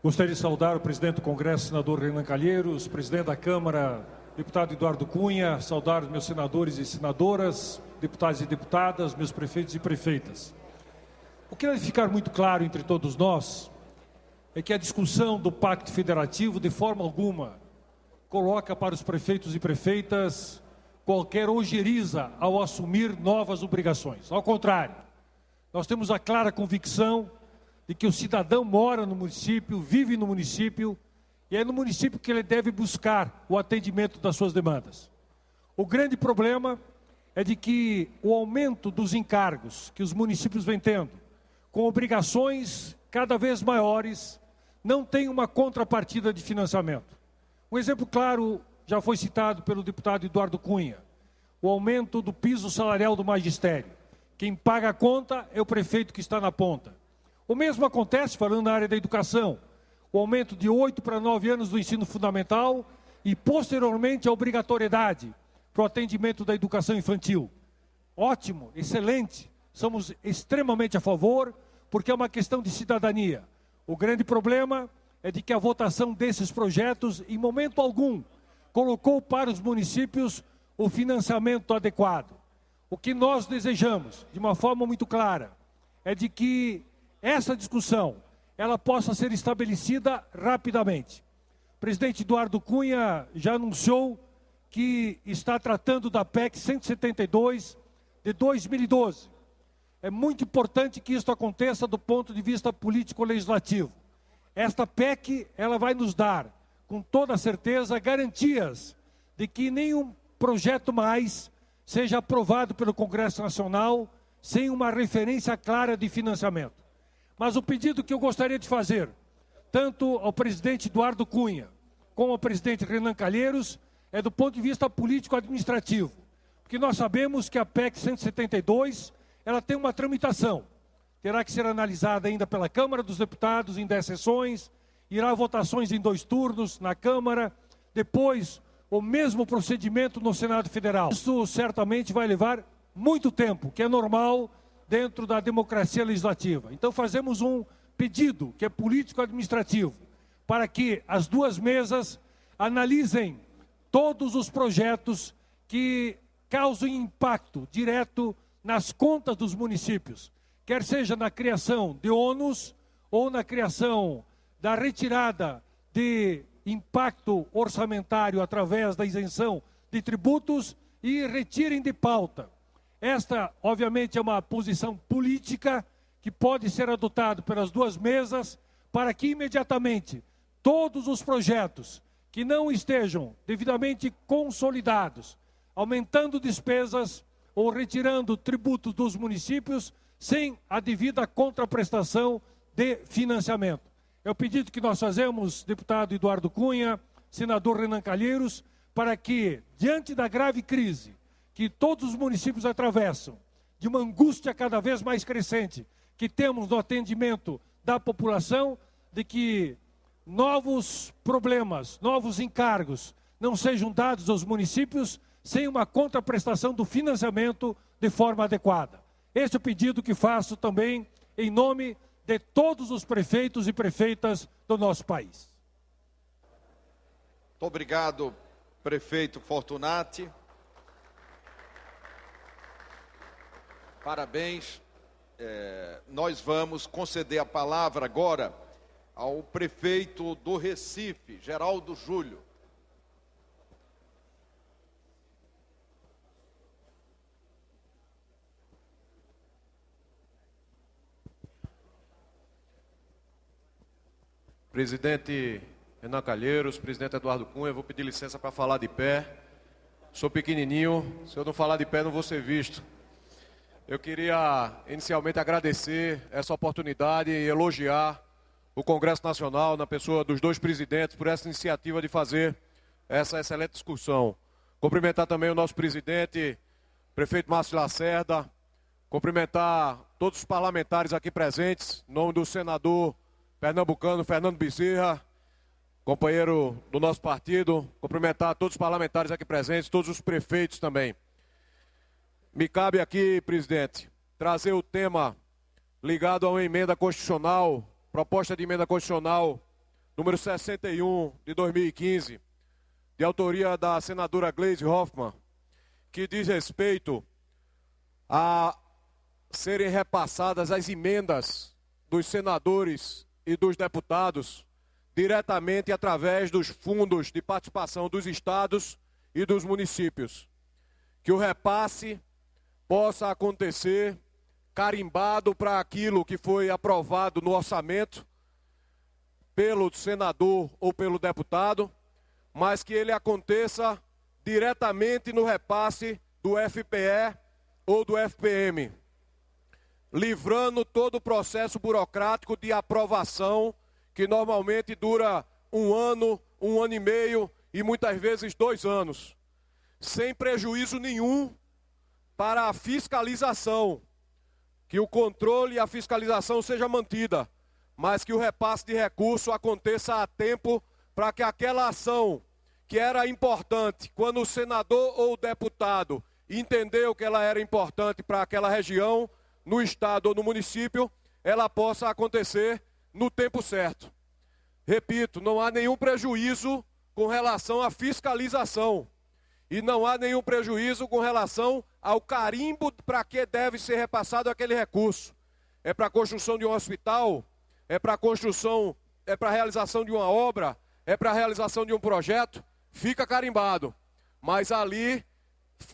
Gostaria de saudar o presidente do Congresso, senador Renan Calheiros, presidente da Câmara, deputado Eduardo Cunha, saudar os meus senadores e senadoras, deputados e deputadas, meus prefeitos e prefeitas. O que deve ficar muito claro entre todos nós é que a discussão do Pacto Federativo, de forma alguma, coloca para os prefeitos e prefeitas qualquer ojeriza ao assumir novas obrigações. Ao contrário, nós temos a clara convicção de que o cidadão mora no município, vive no município, e é no município que ele deve buscar o atendimento das suas demandas. O grande problema é de que o aumento dos encargos que os municípios vêm tendo, com obrigações cada vez maiores, não tem uma contrapartida de financiamento. Um exemplo claro já foi citado pelo deputado Eduardo Cunha, o aumento do piso salarial do magistério. Quem paga a conta é o prefeito que está na ponta. O mesmo acontece, falando na área da educação, o aumento de 8 para 9 anos do ensino fundamental e, posteriormente, a obrigatoriedade para o atendimento da educação infantil. Ótimo, excelente, somos extremamente a favor, porque é uma questão de cidadania. O grande problema é de que a votação desses projetos, em momento algum, colocou para os municípios o financiamento adequado. O que nós desejamos, de uma forma muito clara, é de que essa discussão ela possa ser estabelecida rapidamente. O presidente Eduardo Cunha já anunciou que está tratando da PEC 172 de 2012. É muito importante que isso aconteça do ponto de vista político-legislativo. Esta PEC ela vai nos dar, com toda certeza, garantias de que nenhum projeto mais seja aprovado pelo Congresso Nacional sem uma referência clara de financiamento. Mas o pedido que eu gostaria de fazer, tanto ao presidente Eduardo Cunha, como ao presidente Renan Calheiros, é do ponto de vista político-administrativo. Porque nós sabemos que a PEC 172, ela tem uma tramitação. Terá que ser analisada ainda pela Câmara dos Deputados em 10 sessões, irá a votações em 2 turnos na Câmara, depois o mesmo procedimento no Senado Federal. Isso certamente vai levar muito tempo, que é normal dentro da democracia legislativa. Então fazemos um pedido, que é político-administrativo, para que as duas mesas analisem todos os projetos que causem impacto direto nas contas dos municípios, quer seja na criação de ônus ou na criação da retirada de impacto orçamentário através da isenção de tributos e retirem de pauta. Esta, obviamente, é uma posição política que pode ser adotada pelas duas mesas para que imediatamente todos os projetos que não estejam devidamente consolidados, aumentando despesas ou retirando tributos dos municípios sem a devida contraprestação de financiamento. É o pedido que nós fazemos, deputado Eduardo Cunha, senador Renan Calheiros, para que, diante da grave crise que todos os municípios atravessam, de uma angústia cada vez mais crescente que temos no atendimento da população, de que novos problemas, novos encargos não sejam dados aos municípios sem uma contraprestação do financiamento de forma adequada. Esse é o pedido que faço também em nome de todos os prefeitos e prefeitas do nosso país. Muito obrigado, prefeito Fortunati. Parabéns. Nós vamos conceder a palavra agora ao prefeito do Recife, Geraldo Júlio. Presidente Renan Calheiros, presidente Eduardo Cunha, eu vou pedir licença para falar de pé. Sou pequenininho, se eu não falar de pé não vou ser visto. Eu queria inicialmente agradecer essa oportunidade e elogiar o Congresso Nacional, na pessoa dos dois presidentes, por essa iniciativa de fazer essa excelente discussão. Cumprimentar também o nosso presidente, prefeito Márcio Lacerda, cumprimentar todos os parlamentares aqui presentes, em nome do senador pernambucano Fernando Bezerra, companheiro do nosso partido, cumprimentar todos os parlamentares aqui presentes, todos os prefeitos também. Me cabe aqui, presidente, trazer o tema ligado a uma emenda constitucional, proposta de emenda constitucional número 61 de 2015, de autoria da senadora Gleisi Hoffmann, que diz respeito a serem repassadas as emendas dos senadores e dos deputados diretamente através dos fundos de participação dos estados e dos municípios. Que o repasse possa acontecer carimbado para aquilo que foi aprovado no orçamento pelo senador ou pelo deputado, mas que ele aconteça diretamente no repasse do FPE ou do FPM, livrando todo o processo burocrático de aprovação, que normalmente dura um ano e meio e muitas vezes 2 anos, sem prejuízo nenhum para a fiscalização, que o controle e a fiscalização seja mantida, mas que o repasse de recurso aconteça a tempo para que aquela ação que era importante, quando o senador ou o deputado entendeu que ela era importante para aquela região, no estado ou no município, ela possa acontecer no tempo certo. Repito, não há nenhum prejuízo com relação à fiscalização e não há nenhum prejuízo com relação ao carimbo para que deve ser repassado aquele recurso. É para a construção de um hospital, é para a construção, é para a realização de uma obra, é para a realização de um projeto, fica carimbado. Mas ali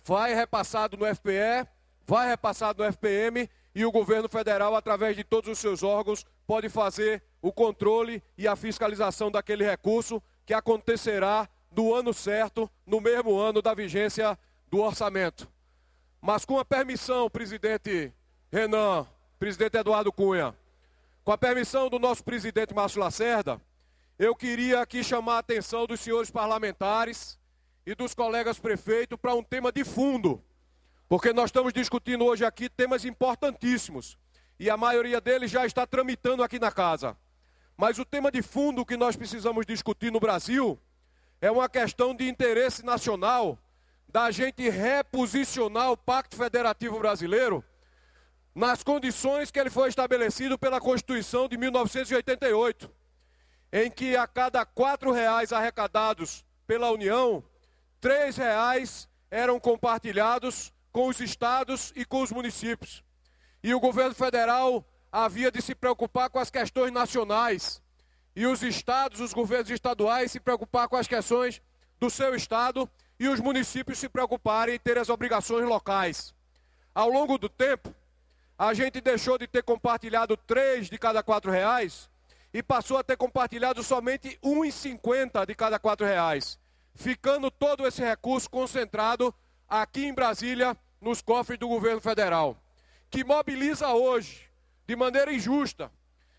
vai repassado no FPE, vai repassado no FPM e o governo federal, através de todos os seus órgãos, pode fazer o controle e a fiscalização daquele recurso que acontecerá no ano certo, no mesmo ano da vigência do orçamento. Mas com a permissão, presidente Renan, presidente Eduardo Cunha, com a permissão do nosso presidente Márcio Lacerda, eu queria aqui chamar a atenção dos senhores parlamentares e dos colegas prefeitos para um tema de fundo, porque nós estamos discutindo hoje aqui temas importantíssimos e a maioria deles já está tramitando aqui na casa. Mas o tema de fundo que nós precisamos discutir no Brasil é uma questão de interesse nacional, da gente reposicionar o Pacto Federativo Brasileiro nas condições que ele foi estabelecido pela Constituição de 1988, em que a cada R$4 arrecadados pela União, R$3 eram compartilhados com os estados e com os municípios. E o governo federal havia de se preocupar com as questões nacionais, e os estados, os governos estaduais se preocupar com as questões do seu estado, e os municípios se preocuparem em ter as obrigações locais. Ao longo do tempo, a gente deixou de ter compartilhado 3 de cada R$4 e passou a ter compartilhado somente 1,50 de cada R$4, ficando todo esse recurso concentrado aqui em Brasília, nos cofres do governo federal, que mobiliza hoje, de maneira injusta,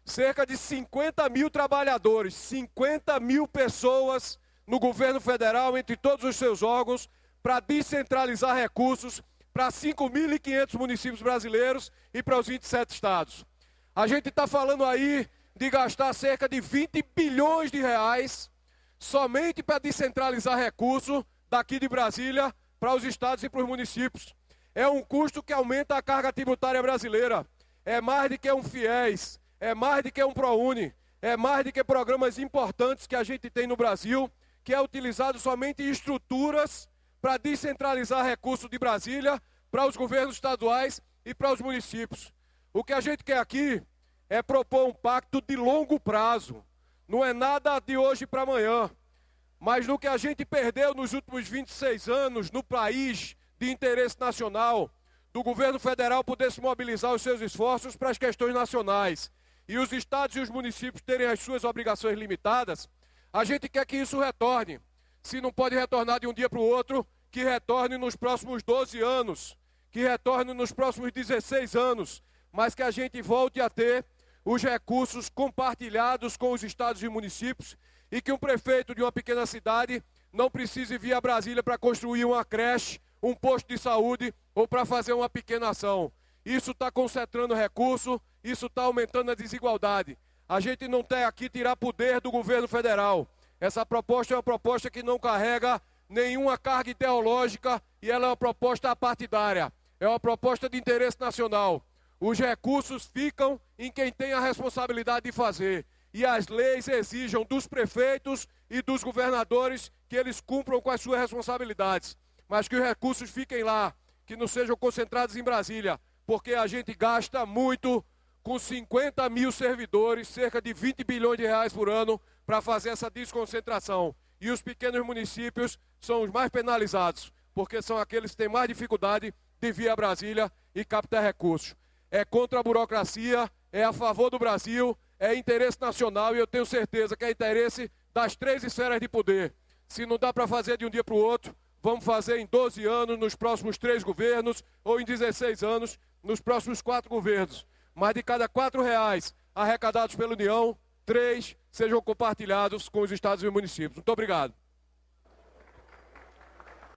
cerca de 50 mil trabalhadores, 50 mil pessoas no governo federal, entre todos os seus órgãos, para descentralizar recursos para 5.500 municípios brasileiros e para os 27 estados. A gente está falando aí de gastar cerca de 20 bilhões de reais somente para descentralizar recursos daqui de Brasília para os estados e para os municípios. É um custo que aumenta a carga tributária brasileira. É mais do que um FIES, é mais do que um ProUni, é mais do que programas importantes que a gente tem no Brasil, que é utilizado somente em estruturas para descentralizar recursos de Brasília para os governos estaduais e para os municípios. O que a gente quer aqui é propor um pacto de longo prazo. Não é nada de hoje para amanhã, mas no que a gente perdeu nos últimos 26 anos no país de interesse nacional, do governo federal poder se mobilizar os seus esforços para as questões nacionais e os estados e os municípios terem as suas obrigações limitadas, a gente quer que isso retorne. Se não pode retornar de um dia para o outro, que retorne nos próximos 12 anos, que retorne nos próximos 16 anos, mas que a gente volte a ter os recursos compartilhados com os estados e municípios e que um prefeito de uma pequena cidade não precise vir a Brasília para construir uma creche, um posto de saúde ou para fazer uma pequena ação. Isso está concentrando recurso, isso está aumentando a desigualdade. A gente não tem aqui tirar poder do governo federal. Essa proposta é uma proposta que não carrega nenhuma carga ideológica e ela é uma proposta apartidária. É uma proposta de interesse nacional. Os recursos ficam em quem tem a responsabilidade de fazer. e as leis exijam dos prefeitos e dos governadores que eles cumpram com as suas responsabilidades, mas que os recursos fiquem lá, que não sejam concentrados em Brasília, porque a gente gasta muito com 50 mil servidores, cerca de 20 bilhões de reais por ano, para fazer essa desconcentração. E os pequenos municípios são os mais penalizados, porque são aqueles que têm mais dificuldade de vir a Brasília e captar recursos. É contra a burocracia, é a favor do Brasil, é interesse nacional e eu tenho certeza que é interesse das 3 esferas de poder. Se não dá para fazer de um dia para o outro, vamos fazer em 12 anos, nos próximos 3 governos, ou em 16 anos, nos próximos 4 governos. Mas de cada R$4 arrecadados pela União, 3 sejam compartilhados com os estados e municípios. Muito obrigado.